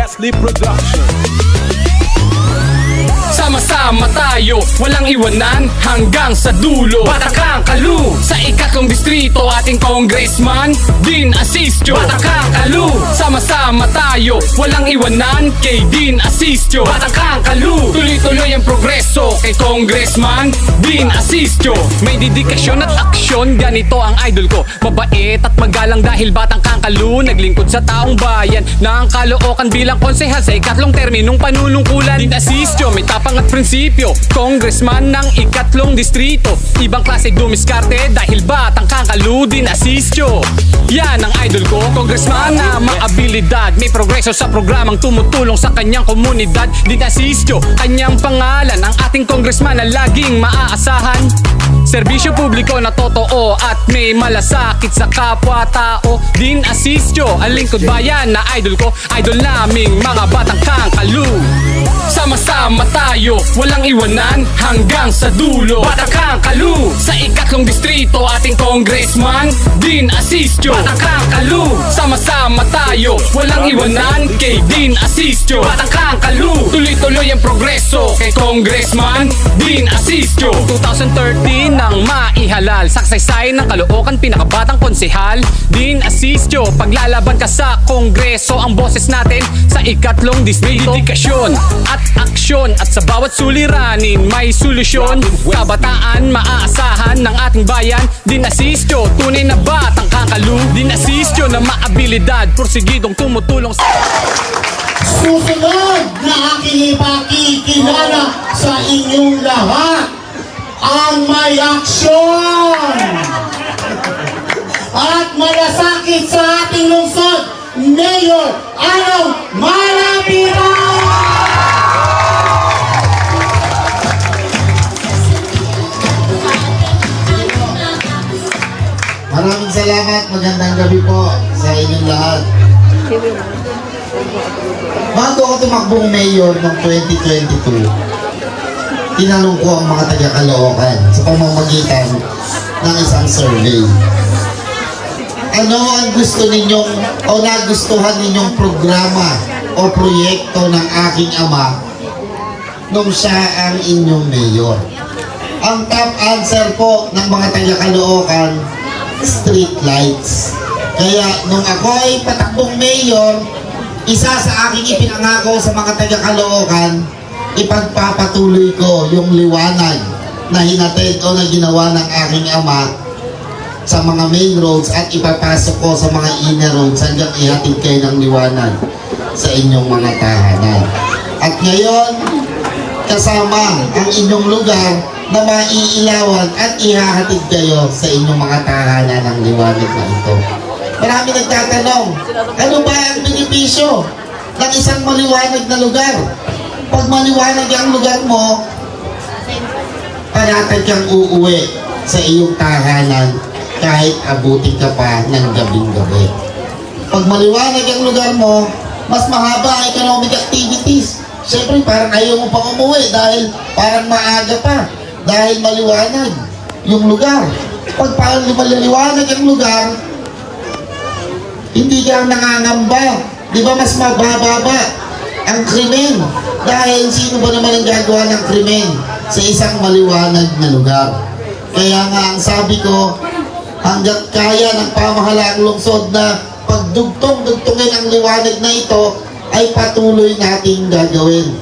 Wesley Production. Sama-sama tayo, walang iwanan hanggang sa dulo. Batakang Kalu, sa ikatlong distrito ating congressman Dean Asistio. Batakang Kalu, sama-sama tayo, walang iwanan kay Dean Asistio. Batakang Kalu, tuloy-tuloy ang progreso kay congressman Dean Asistio. May dedikasyon at aksyon, ganito ang idol ko. Mabait at magalang dahil Batang Kalu, naglingkod sa taong bayan ng Caloocan bilang konsehal sa ikatlong terminong panunungkulan. Dean Asistio, may tapang at prinsipyo, congressman ng ikatlong distrito. Ibang klase dumiskarte dahil Batang Kalu, Dean Asistio. Yan ang idol ko, congressman na maabilidad, may progreso sa programang tumutulong sa kanyang komunidad. Dean Asistio, kanyang pangalan, ang ating congressman na laging maaasahan. Serbisyo publiko na totoo at may malasakit sa kapwa-tao. Dean Asistio, ang lingkod bayan na idol ko, idol naming mga Batang Kalu. Sama-sama tayo, walang iwanan hanggang sa dulo. Batang Kalu, sa ikatlong distrito ating congressman Dean Asistio. Batang Kalu, sama-sama tayo, walang iwanan kay Dean Asistio. Batang Kalu, tuloy-tuloy ang progreso kay congressman Dean Asistio. 2013 nang maihalal sa saysay ng Caloocan, pinakabatang konsehal Dean Asistio. Paglalaban ka sa kongreso, ang boses natin sa ikatlong distrito. Dedikasyon at aksyon at sa bawat suliranin may solusyon. Kabataan maaasahan ng ating bayan. Dean Asistio, tunay na Batang Kalu. Dean Asistio na maabilidad, porsigidong tumutulong sa... Susunod na aking ipakikilala sa inyong lahat ang may aksyon at malasakit sa ating lungsod, Mayor Arong Malapitan! Maraming salamat, magandang gabi po sa inyong lahat. Bago ako tumakbong mayor noong 2022, tinanong ko ang mga taga-Caloocan sa pamamagitan ng isang survey. Ano ang gusto ninyong o nagustuhan ninyong programa o proyekto ng aking ama nung siya ang inyong mayor? Ang top answer po ng mga taga-Caloocan, street lights. Kaya nung ako ay patakbong mayor, isa sa aking ipinangako sa mga taga-Caloocan, ipagpapatuloy ko yung liwanag na hinatid o na ginawa ng aking ama sa mga main roads at ipapasok ko sa mga inner roads hanggang ihatid kayo ng liwanag sa inyong mga tahanan. At ngayon, kasama ang inyong lugar na maiilawan at ihahatid kayo sa inyong mga tahanan ng liwanag na ito. Marami nagtatanong, ano ba ang benepisyo ng isang maliwanag na lugar? Pag maliwanag ang lugar mo, paratag kang uuwi sa iyong tahanan kahit abutin ka pa ng gabing-gabi. Pag maliwanag ang lugar mo, mas mahaba ang economic activities. Siyempre, parang ayaw mo pang umuwi dahil parang maaga pa. Dahil maliwanag yung lugar. Pag parang maliwanag ang lugar, hindi ka nangangamba. Di ba mas mabababa ang krimen? Dahil sino ba naman ang gagawa ng krimen sa isang maliwanag na lugar? Kaya nga ang sabi ko, hanggang kaya ng pamahalaang lungsod na pagdugtong-dugtungin ang liwanag na ito, ay patuloy nating gagawin.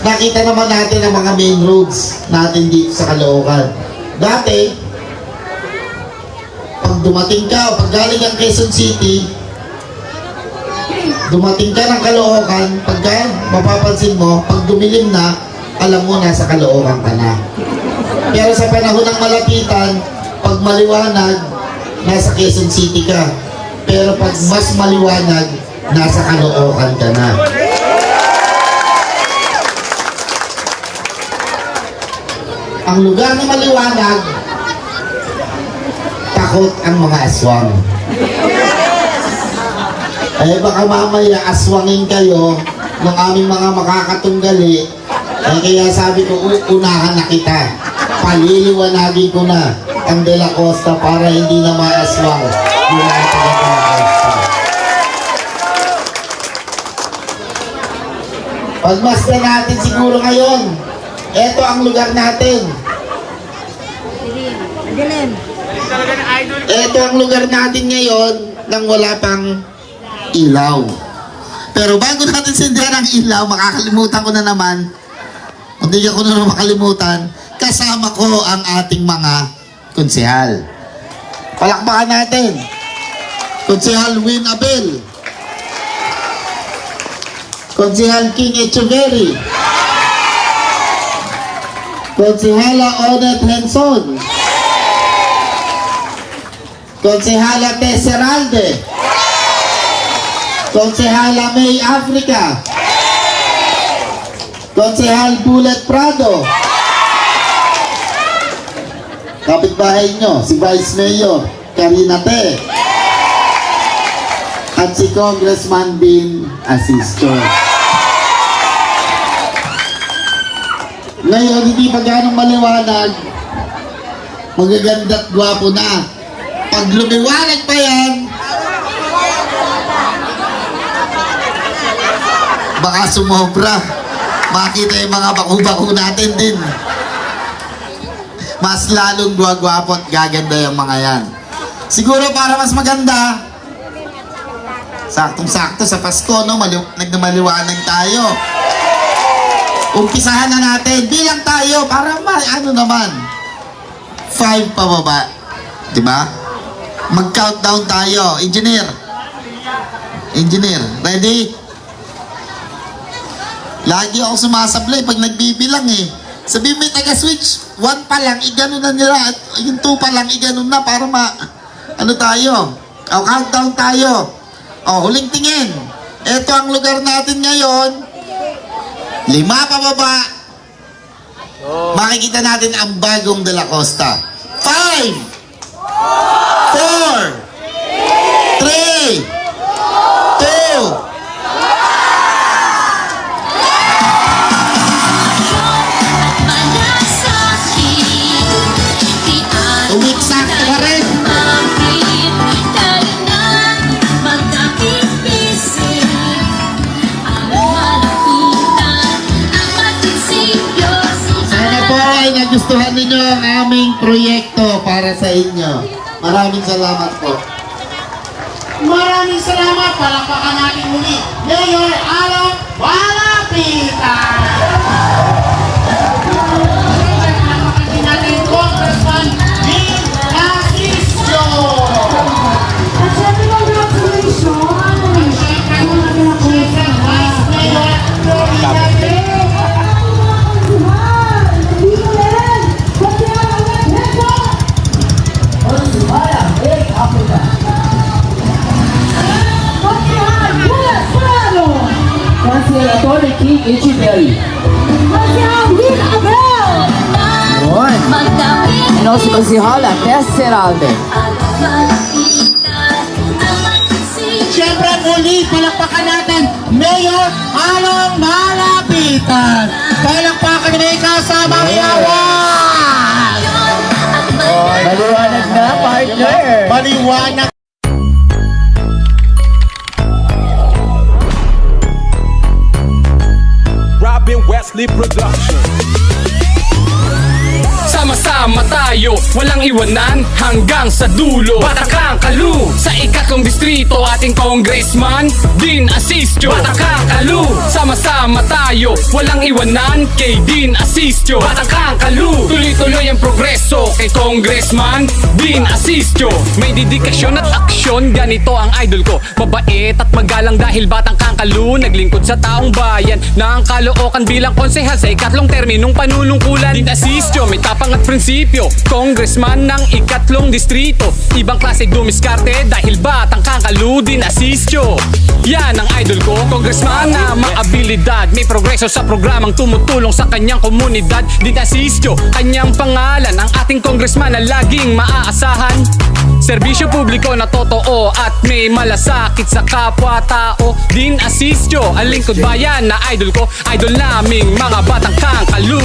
Nakita naman natin ang mga main roads natin dito sa Caloocan. Dati, pag dumating ka o pag galing ang Quezon City, dumating ka ng Caloocan, pagka mapapansin mo, pag dumilim na, alam mo nasa Caloocan ka na. Pero sa panahon ng malapitan, pag maliwanag, nasa Quezon City ka. Pero pag mas maliwanag, nasa Caloocan ka na. Ang lugar na maliwanag, takot ang mga aswang. Eh baka mamaya aswangin kayo ng aming mga makakatunggali. Eh kaya sabi ko, unahan na kita. Paliliwanagin ko na ang De La Costa para hindi na maaswang yung mga taga De La Costa. Pagmasdan natin siguro ngayon, eto ang lugar natin. Eto ang lugar natin ngayon nang wala pang ilaw. Pero bago natin sindihan ang ilaw, makakalimutan ko na naman, hindi ko na naman makalimutan, kasama ko ang ating mga konsehal. Palakpakan natin. Konsehal Win Abel. Konsehal King Echeverry. Konsehala Odette Henson. Konsehala Tess Heralde. Konsehala May Africa. Konsehal Bullet Prado. Kapitbahay nyo, si Vice Mayor Karina Te. At si Congressman Bin Asisto. Ngayon, hindi pa ganong maliwanag, magaganda at gwapo na. Pag lumiwanag pa yan, baka sumobra. Makita yung mga baku-baku natin din. Mas lalong gwapo at gaganda yung mga yan. Siguro para mas maganda, saktong-sakto sa Pasko, no? Nagmaliwanag tayo. Umpisahan na natin. Bilang tayo para ano naman. 5 pababa. Diba? Mag-countdown tayo. Engineer. Engineer. Ready? Lagi ako sumasablay pag nagbibilang eh. Sabi may taga-switch. 1 pa lang, iganon na nila. At yung 2 pa lang, iganon na para ano tayo. O, countdown tayo. O, huling tingin. Ito ang lugar natin ngayon. 5 pababa. Makikita natin ang bagong De La Costa. 5, 4, 3, 2, umiksak ka rin. Nagustuhan ninyo ang aming proyekto para sa inyo. Maraming salamat po. Maraming salamat. Palakpakan natin muli. Mayor Aaron Malapitan. Palakpakan din natin Congressman Bin Asisto. At syempre, congratulations! Vice Mayor Florida. Attorney King Echeverry. And also Consihala Tess Heralde. Siyempre muli, palakpakan natin Mayor Aaron Malapitan. Palakpakan na may kasama yawan. Maliwanag na, partner. Maliwanag. Robin Wesley Production. Sama-sama tayo, walang iwanan hanggang sa dulo. Batakang Kalu, sa ikatlong distrito ating congressman Din Asistio. Batakang Kalu, sama-sama tayo, walang iwanan kay Din Asistio. Batakang Kalu, tuloy-tuloy ang progreso kay congressman Din Asistio. May dedikasyon at aksyon, ganito ang idol ko. Mabait at magalang dahil Batang Kalu, naglingkod sa taong bayan ng Caloocan bilang konsehal sa ikatlong terminong panunungkulan. Din Asistio, may tapang at prinsipyo, congressman ng ikatlong distrito. Ibang klase dumiskarte dahil Batang Kalu, Din Asistio. Yan ang idol ko, congressman na maabilidad. May progreso sa programang tumutulong sa kanyang komunidad. Din Asistio, kanyang pangalan, ang ating congressman na laging maaasahan. Serbisyo publiko na totoo at may malasakit sa kapwa-tao. Din Asistio, ang lingkod bayan na idol ko, idol naming mga Batang Kalu.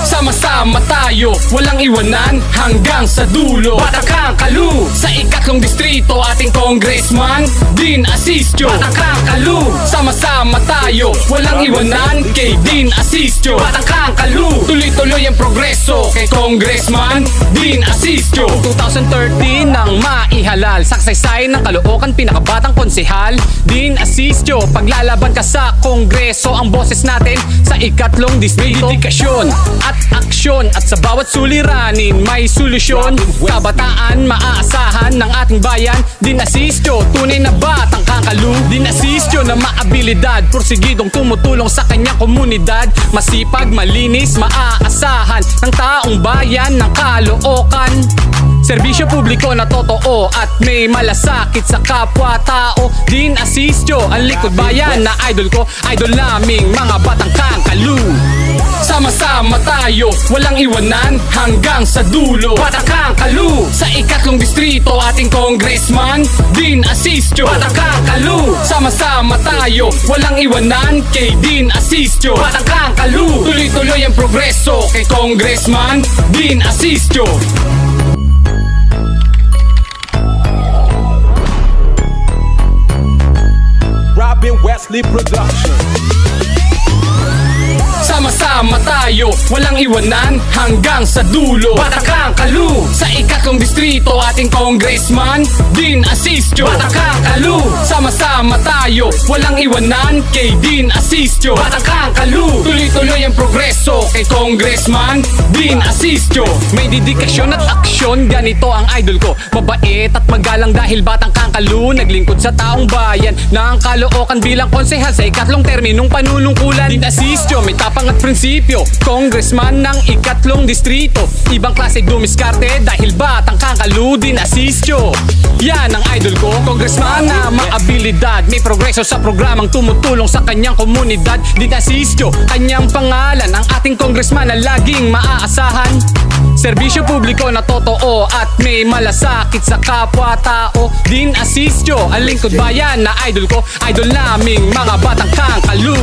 Sama-sama tayo, walang iwanan hanggang sa dulo. Batakang Kalu, sa ikatlong distrito ating congressman Dean Asistio. Batakang Kalu, sama-sama tayo, walang iwanan kay Dean Asistio. Batakang Kalu, tuloy-tuloy ang progreso kay Congressman Dean Asistio. 2013 nang maihalal, saksay ng Caloocan pinakabatang konsehal Dean Asistio. Paglalaban ka sa kongreso, ang boses natin sa ikatlong distrito. Dedikasyon at aksyon, at sa bawat suliranin may solusyon. Kabataan maaasahan ng ating bayan Dean Asistio, tunay na batang Kangkalu. Dean Asistio na maabilidad, porsigidong tumutulong sa kanyang komunidad. Masipag, malinis, maaasahan ng taong bayan ng Caloocan. Serbisyo publiko na totoo at may malasakit sa kapwa-tao. Dean Asistio, ang likod bayan na idol ko, idol naming mga batang Kangkalu. Sama-sama tayo, walang iwanan hanggang sa dulo. Batakang Kalu, sa ikatlong distrito ating congressman Dean Asistio. Batakang Kalu, sama-sama tayo, walang iwanan kay Dean Asistio. Batakang Kalu, tuloy-tuloy ang progreso kay Congressman Dean Asistio. Robin Wesley Production. Sama-sama tayo, walang iwanan hanggang sa dulo. Batakang Kalu, sa ikatlong distrito ating congressman Dean Asistio. Batakang Kalu, sama-sama tayo, walang iwanan kay Dean Asistio. Batakang Kalu, tuloy-tuloy ang progreso kay Congressman Dean Asistio. May dedikasyon at aksyon, ganito ang idol ko. Mabait at magalang dahil batang Kangkalu, naglingkod sa taong bayan ng Caloocan bilang konsehal sa ikatlong terminong panunungkulan. Dean Asistio, may tapang at prinsipyo, congressman ng ikatlong distrito. Ibang klase dumiskarte dahil batang Kangkalu. Dean Asistio, yan ang idol ko. Congressman na maabilidad, may progreso sa programang tumutulong sa kanyang komunidad. Dean Asistio, kanyang pangalan, ang ating congressman na laging maaasahan. Serbisyo publiko na totoo at may malasakit sa kapwa-tao. Dean Asistio, ang lingkod bayan na idol ko, idol naming mga batang Kangkalu.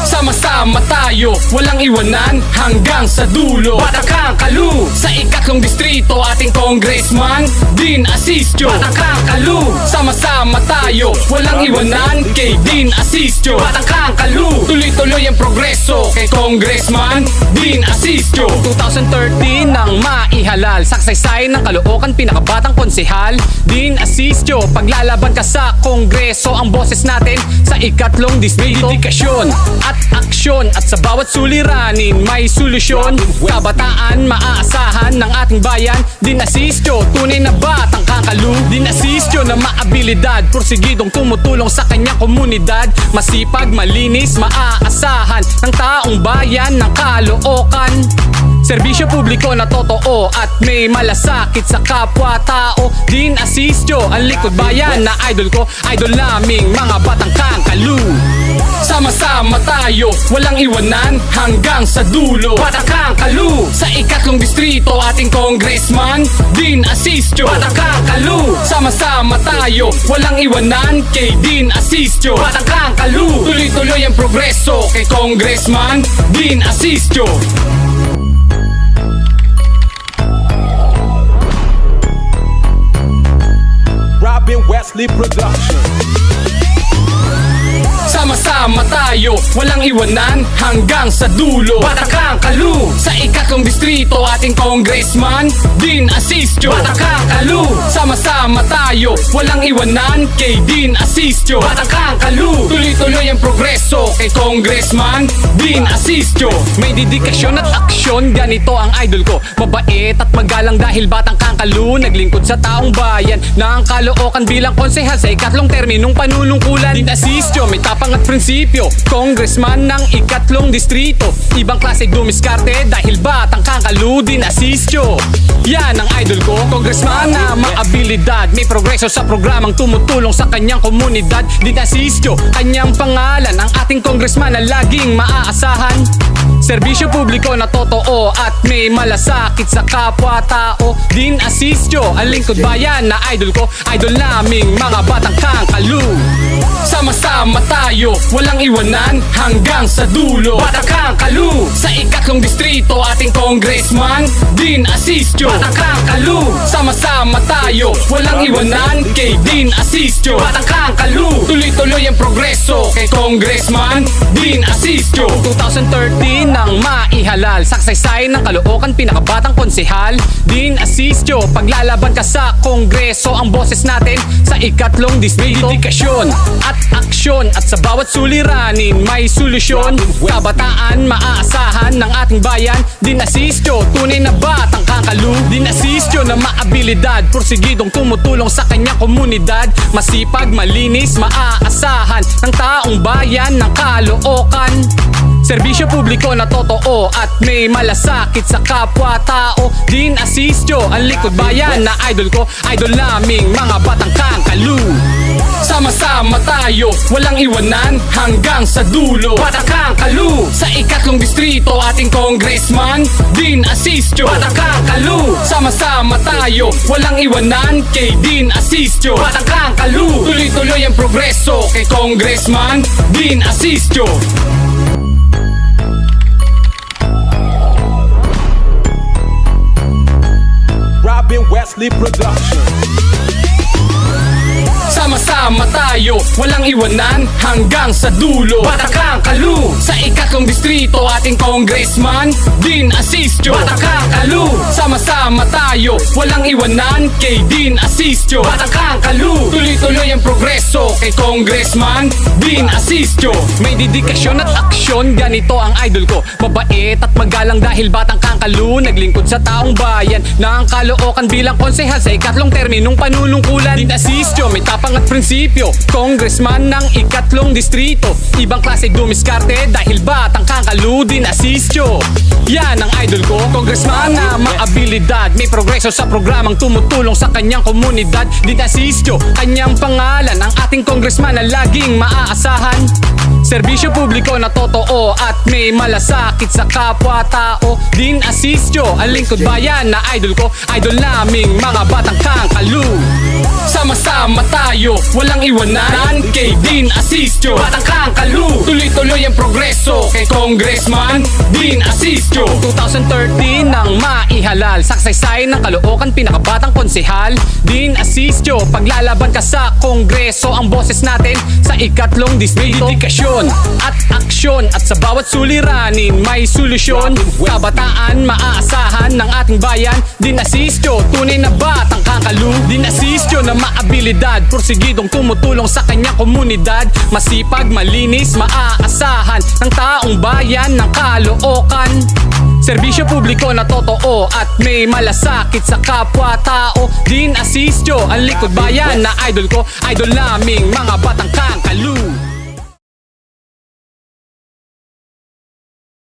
Sama-sama tayo, walang iwanan hanggang sa dulo. Batakang Kalu, sa ikatlong distrito ating congressman Dean Asistio. Batakang Kalu, sama-sama tayo, walang iwanan kay Dean Asistio. Batakang Kalu, tuloy-tuloy ang progreso kay Congressman Dean Asistio. 2013 nang maihalal, saksay ng Caloocan pinakabatang konsehal Dean Asistio. Paglalaban ka sa kongreso, ang boses natin sa ikatlong distrito. Dedikasyon at aksyon, at sa bawat suliranin may solusyon. Kabataan maaasahan ng ating bayan Dean Asistio, tunay na batang Kangkalu. Dean Asistio na maabilidad, porsigidong tumutulong sa kanyang komunidad. Masipag, malinis, maaasahan ng taong bayan ng Caloocan. Serbisyo publiko na totoo at may malasakit sa kapwa-tao. Dean Asistio, ang likod bayan na idol ko, idol naming mga batang Kangkalu. Sama-sama tayo, walang iwanan hanggang sa dulo. Batakang Kalu, sa ikatlong distrito ating congressman Dean Asistio. Batakang Kalu, sama-sama tayo, walang iwanan kay Dean Asistio. Batakang Kalu, tuloy-tuloy ang progreso kay Congressman Dean Asistio. Robin Wesley Production. Sama-sama tayo, walang iwanan hanggang sa dulo. Batakang Kalu, sa ikatlong distrito ating congressman Dean Asistio. Batakang Kalu, sama-sama tayo, walang iwanan kay Dean Asistio. Batakang Kalu, tuloy-tuloy ang progreso kay Congressman Dean Asistio. May dedikasyon at aksyon, ganito ang idol ko. Mabait at magalang dahil batang Kangkalu, naglingkod sa taong bayan ng Caloocan bilang konsehal sa ikatlong terminong panunungkulan. Dean Asistio, may tapang at prinsipyo, congressman ng ikatlong distrito. Ibang klase dumiskarte dahil batang Kangkalu. Dean Asistio, yan ang idol ko. Congressman na maabilidad, may progreso sa programang tumutulong sa kanyang komunidad. Dean Asistio, kanyang pangalan, ang ating congressman na laging maaasahan. Serbisyo publiko na totoo at may malasakit sa kapwa-tao. Dean Asistio, ang lingkod bayan na idol ko, idol naming mga batang Kangkalu. Sama-sama tayo, walang iwanan hanggang sa dulo. Batakang Kalu, sa ikatlong distrito ating congressman Dean Asistio. Batakang Kalu, sama-sama tayo, walang iwanan kay Dean Asistio. Batakang Kalu, tuloy-tuloy ang progreso kay congressman Dean Asistio. 2013 nang maihalal, saksay ng Caloocan, pinakabatang konsehal Dean Asistio. Paglalaban ka sa kongreso, ang boses natin sa ikatlong distrito. Dedikasyon at aksyon, at sa bawat suliranin may solusyon. Kabataan maaasahan ng ating bayan, Dean Asistio, tunay na batang kakalu. Dean Asistio na maabilidad, porsigidong tumutulong sa kanyang komunidad. Masipag, malinis, maaasahan ng taong bayan ng Caloocan. Serbisyo publiko na totoo at may malasakit sa kapwa-tao. Dean Asistio, ang likod bayan na idol ko, idol naming mga batang kakalu. Sama-sama tayo, walang iwanan hanggang sa dulo. Batakang Kalu, sa ikatlong distrito ating congressman Dean Asistio. Batakang Kalu, sama-sama tayo, walang iwanan kay Dean Asistio. Batakang Kalu, tuloy-tuloy ang progreso kay congressman Dean Asistio. Robin Wesley Production. Sama-sama tayo, walang iwanan hanggang sa dulo. Batakang Kalu, sa ikatlong distrito ating congressman Dean Asistio. Batakang Kalu, sama-sama tayo, walang iwanan kay Dean Asistio. Batakang Kalu, tuloy-tuloy ang progreso kay congressman Dean Asistio. May dedikasyon at aksyon, ganito ang idol ko. Mabait at magalang dahil batang Kangkalu, naglingkod sa taong bayan ng Caloocan bilang konsehal sa ikatlong terminong panunungkulan. Dean Asistio, may tapang at prinsipyo, congressman ng ikatlong distrito. Ibang klase dumiskarte dahil batang Kangkalu. Dean Asistio, yan ang idol ko. Congressman na maabilidad, may progreso sa programang tumutulong sa kanyang komunidad. Dean Asistio, kanyang pangalan, ang ating congressman na laging maaasahan. Serbisyo publiko na totoo at may malasakit sa kapwa-tao. Dean Asistio, ang lingkod bayan na idol ko, idol naming mga batang Kangkalu. Sama-sama tayo, walang iwanan kay Dean Asistio. Batang Kangkalu, tuloy-tuloy ang progreso kay congressman Dean Asistio. 2013 nang maihalal, saksay ng Caloocan, pinakabatang konsehal Dean Asistio. Paglalaban ka sa kongreso, ang boses natin sa ikatlong distrito. Dedikasyon at aksyon, at sa bawat suliranin may solusyon. Kabataan maaasahan ng ating bayan, Dean Asistio, tunay na batang Kangkalu. Dean Asistio na maabilidad, porsigidong tumutulong sa kanyang komunidad. Masipag, malinis, maaasahan ng taong bayan ng Caloocan. Serbisyo publiko na totoo at may malasakit sa kapwa-tao. Dean Asistio, ang likod bayan na idol ko, idol naming mga